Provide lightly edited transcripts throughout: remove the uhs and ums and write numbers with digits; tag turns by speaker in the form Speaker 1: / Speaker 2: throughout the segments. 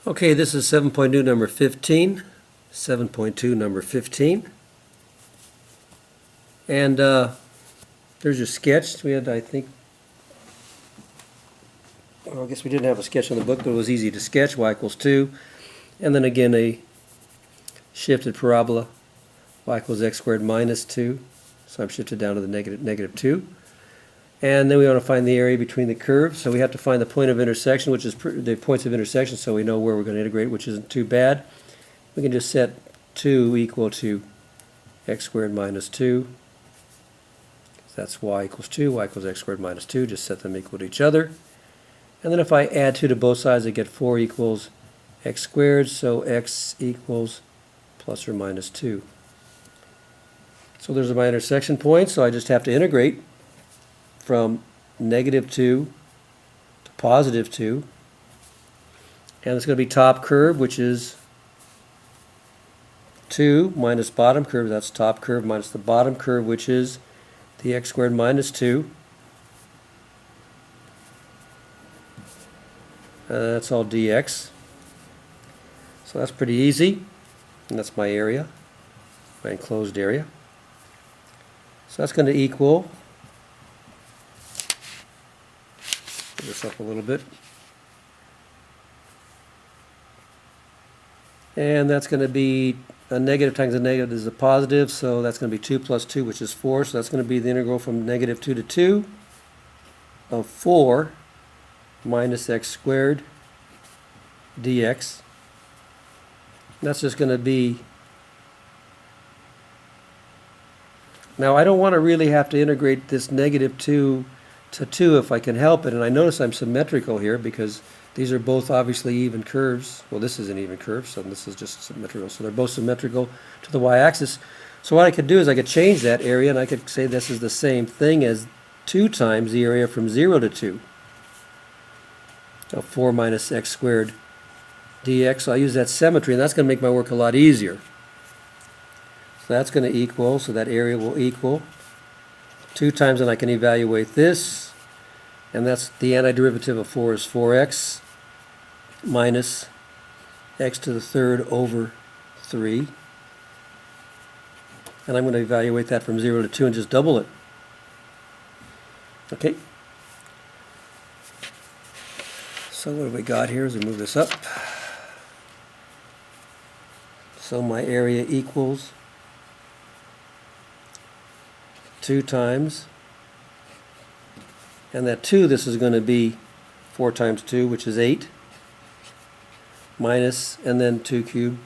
Speaker 1: Okay, this is 7.2 number 15. 7.2 number 15. And there's your sketch. We had, I think, well, I guess we didn't have a sketch on the book, but it was easy to sketch. Y equals 2. And then again, a shifted parabola. Y equals x squared minus 2. So I'm shifted down to the negative 2. And then we want to find the area between the curves. So we have to find the point of intersection, which is the points of intersection, so we know where we're going to integrate, which isn't too bad. We can just set 2 equal to x squared minus 2. That's y equals 2, y equals x squared minus 2. Just set them equal to each other. And then if I add 2 to both sides, I get 4 equals x squared, so x equals plus or minus 2. So there's my intersection point, so I just have to integrate from negative 2 to positive 2. And it's going to be top curve, which is 2 minus bottom curve. That's top curve minus the bottom curve, which is the x squared minus 2. That's all dx. So that's pretty easy. And that's my area, my enclosed area. So that's going to equal, put this up a little bit, and that's going to be a negative times a negative is a positive, so that's going to be 2 plus 2, which is 4. So that's going to be the integral from negative 2 to 2 of 4 minus x squared dx. And that's just going to be, now I don't want to really have to integrate this negative 2 to 2 if I can help it. And I notice I'm symmetrical here because these are both obviously even curves. Well, this is an even curve, so this is just symmetrical. So they're both symmetrical to the y-axis. So what I could do is I could change that area, and I could say this is the same thing as 2 times the area from 0 to 2. So 4 minus x squared dx. So I use that symmetry, and that's going to make my work a lot easier. So that's going to equal, so that area will equal 2 times, and I can evaluate this. And that's the antiderivative of 4 is 4x minus x to the third over 3. And I'm going to evaluate that from 0 to 2 and just double it. Okay. So what have we got here as we move this up? So my area equals 2 times, and that 2, this is going to be 4 times 2, which is 8, minus, and then 2 cubed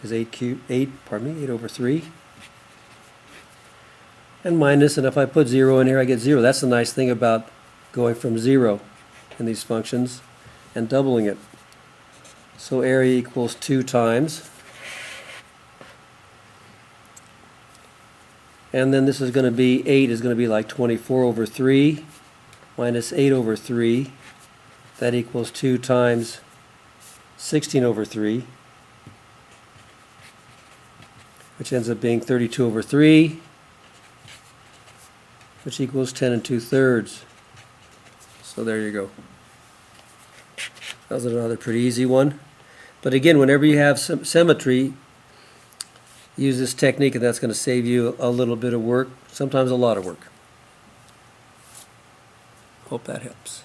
Speaker 1: is 8 over 3, and minus, and if I put 0 in here, I get 0. That's the nice thing about going from 0 in these functions and doubling it. So area equals 2 times, and then this is going to be 8 is going to be like 24 over 3 minus 8 over 3. That equals 2 times 16 over 3, which ends up being 32 over 3, which equals 10 2/3. So there you go. That was another pretty easy one. But again, whenever you have some symmetry, use this technique, and that's going to save you a little bit of work, sometimes a lot of work. Hope that helps.